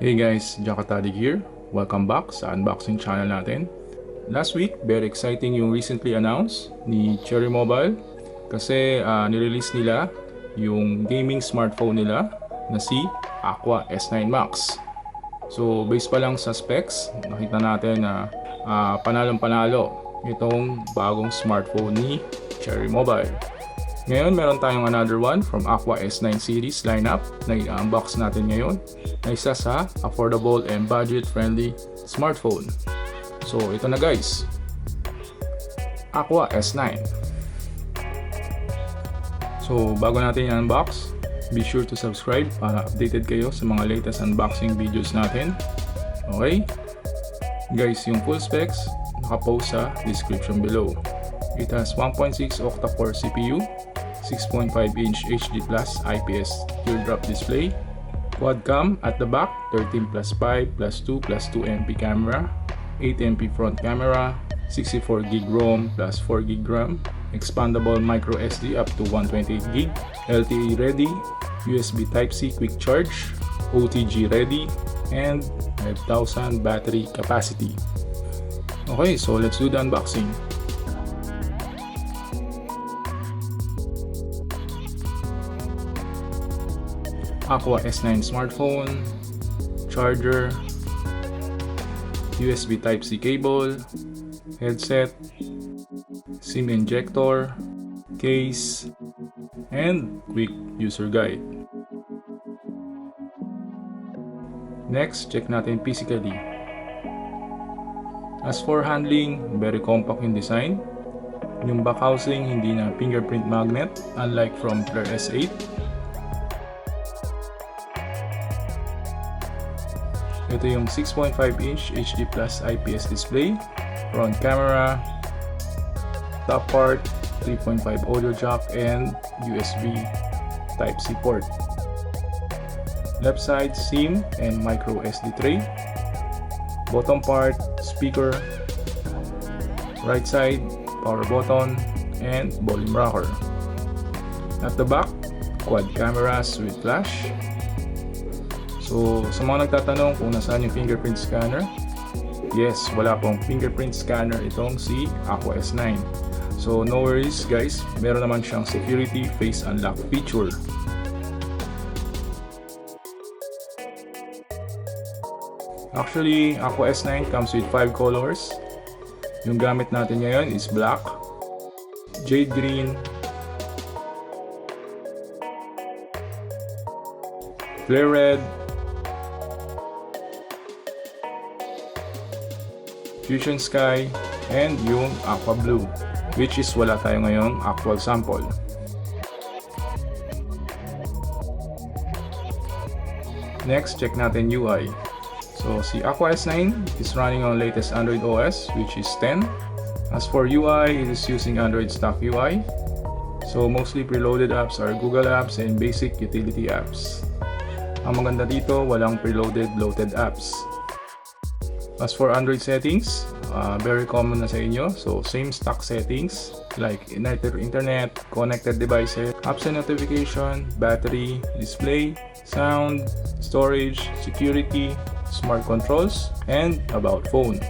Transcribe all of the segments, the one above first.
Hey guys, Jakatadi here. Welcome back sa unboxing channel natin. Last week, very exciting yung recently announced ni Cherry Mobile kasi nirelease nila yung gaming smartphone nila na si Aqua S9 Max. So based pa lang sa specs, nakita natin na panalong-panalo itong bagong smartphone ni Cherry Mobile. Ngayon, meron tayong another one from Aqua S9 series lineup na i-unbox natin ngayon na isa sa affordable and budget-friendly smartphone. So, ito na guys. Aqua S9. So, bago natin i-unbox, be sure to subscribe para updated kayo sa mga latest unboxing videos natin. Okay? Guys, yung full specs nakapost sa description below. It has 1.6 Octa-core CPU, 6.5-inch HD+IPS Teardrop display, quad cam at the back, 13+5+2+2 MP camera, 8 MP front camera, 64 GB ROM plus 4 GB RAM, expandable MicroSD up to 128 GB, LTE ready, USB Type-C quick charge, OTG ready, and 5,000 battery capacity. Okay, so let's do the unboxing. Aqua S9 smartphone, charger, USB Type-C cable, headset, SIM injector, case, and quick user guide. Next, check natin physically. As for handling, very compact in design. Yung back housing hindi na fingerprint magnet unlike from Flare S8. Ito yung 6.5-inch HD+IPS display, front camera, top part, 3.5 audio jack, and USB Type-C port. Left side, SIM and MicroSD tray. Bottom part, speaker. Right side, power button, and volume rocker. At the back, quad cameras with flash. So, sa mga nagtatanong kung nasaan yung fingerprint scanner, yes, wala pong fingerprint scanner itong si Aqua S9. So, no worries guys, meron naman siyang security face unlock feature. Actually, Aqua S9 comes with 5 colors. Yung gamit natin ngayon is black, jade green, flare red, fusion sky, and yung aqua blue, which is wala tayo ngayong actual sample. Next, check natin UI. So, si Aqua S9 is running on latest Android OS, which is 10. As for UI, it is using Android stock UI. So, mostly preloaded apps are Google apps and basic utility apps. Ang maganda dito, walang preloaded bloated apps. As for Android settings, very common na sa inyo. So, same stock settings like internet, connected devices, apps and notification, battery, display, sound, storage, security, smart controls, and about phone.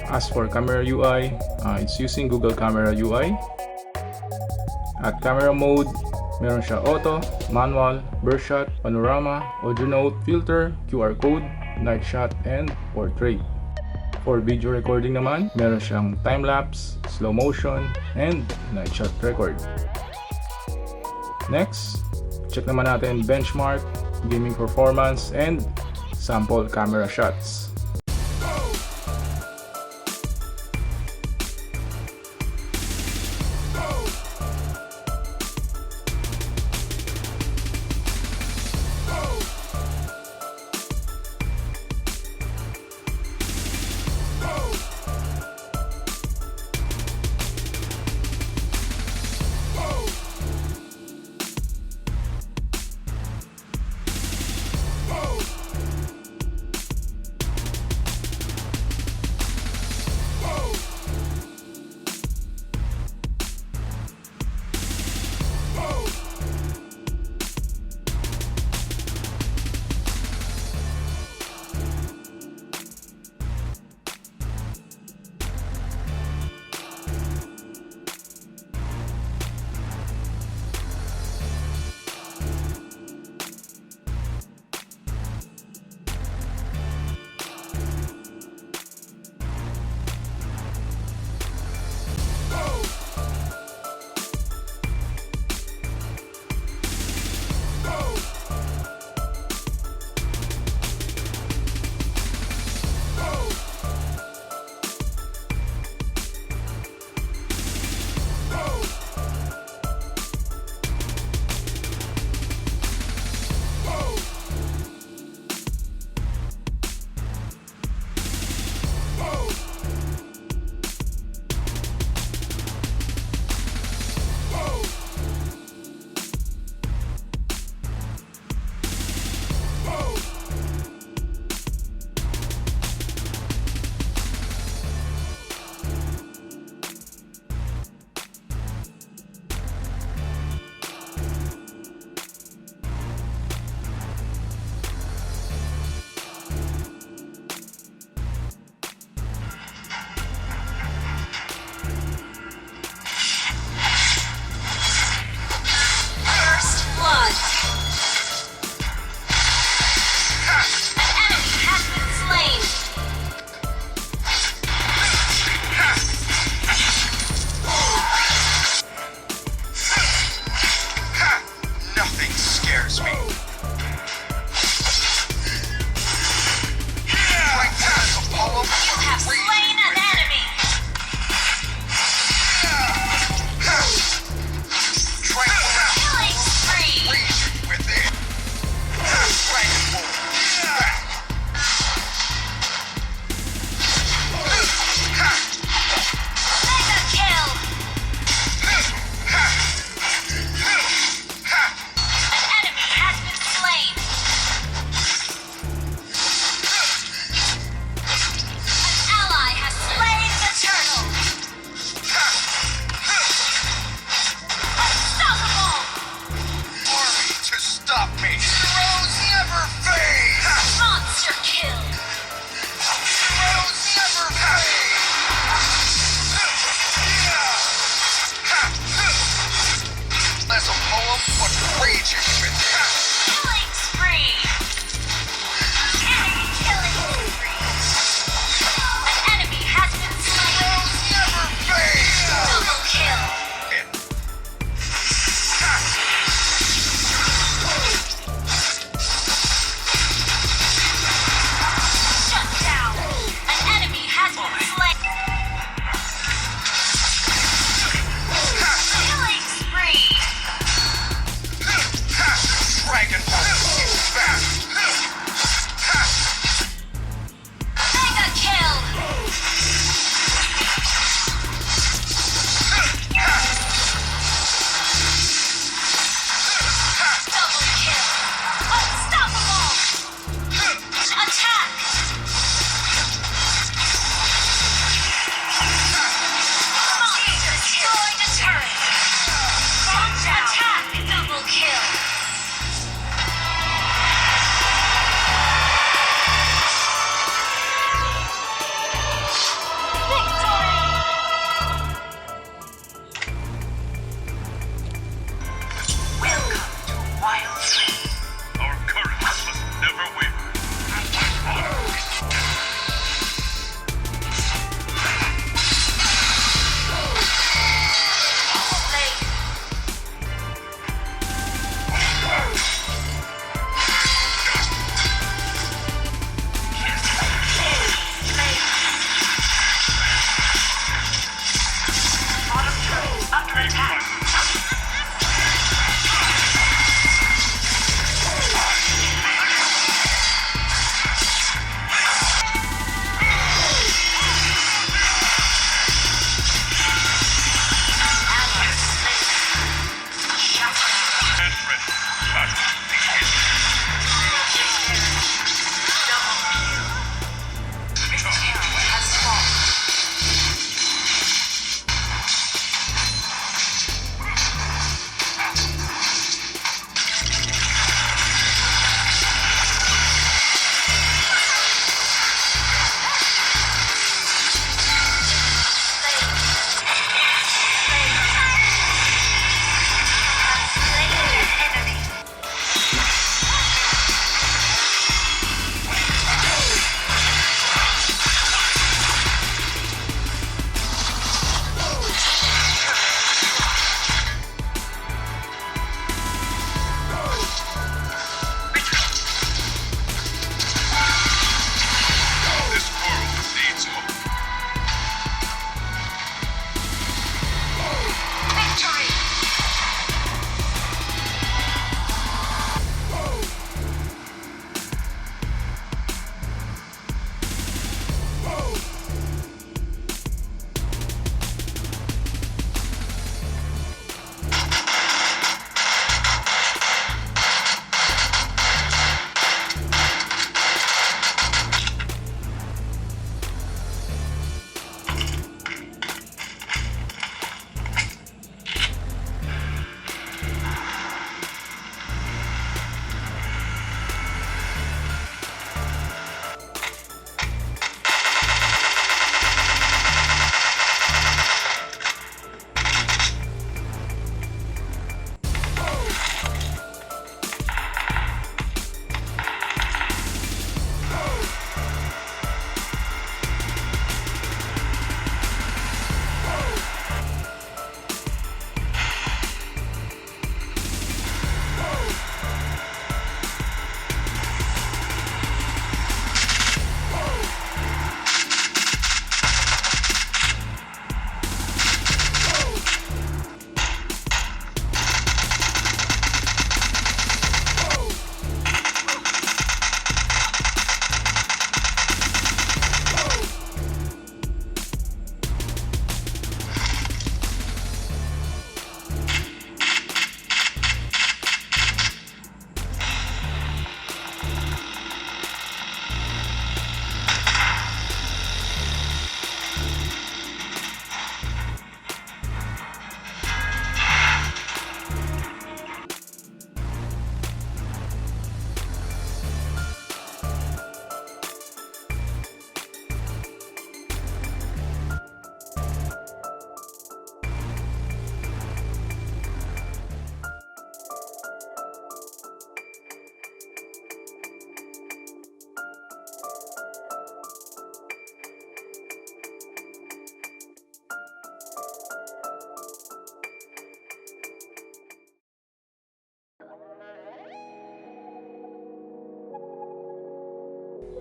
As for camera UI, it's using Google Camera UI. At camera mode, meron siya auto, manual, burst shot, panorama, audio note, filter, QR code, night shot, and portrait. For video recording naman, meron siyang time-lapse, slow motion, and night shot record. Next, check naman natin benchmark, gaming performance, and sample camera shots.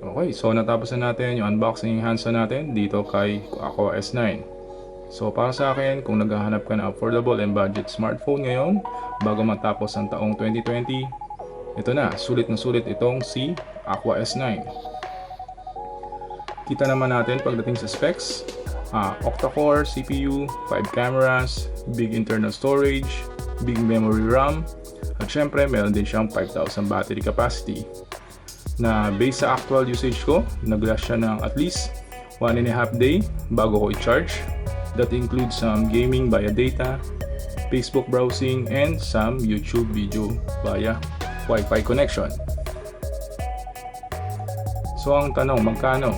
Okay, so natapos na natin yung unboxing handset natin dito kay Aqua S9. So para sa akin, kung naghahanap ka ng affordable and budget smartphone ngayon bago matapos ang taong 2020, ito na sulit itong si Aqua S9. Kita naman natin pagdating sa specs, Octa-core CPU, 5 cameras, big internal storage, big memory RAM, at syempre meron din siyang 5,000 battery capacity na based sa actual usage ko, nag-last siya ng at least 1.5 day bago ko i-charge. That includes some gaming via data, Facebook browsing, and some YouTube video via Wifi connection. So ang tanong, magkano?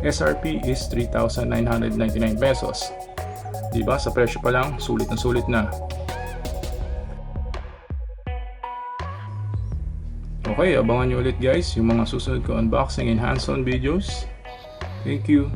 SRP is 3,999 pesos. Diba? Sa presyo pa lang, sulit na. Okay, abangan nyo ulit guys yung mga susunod ko unboxing and hands-on videos. Thank you.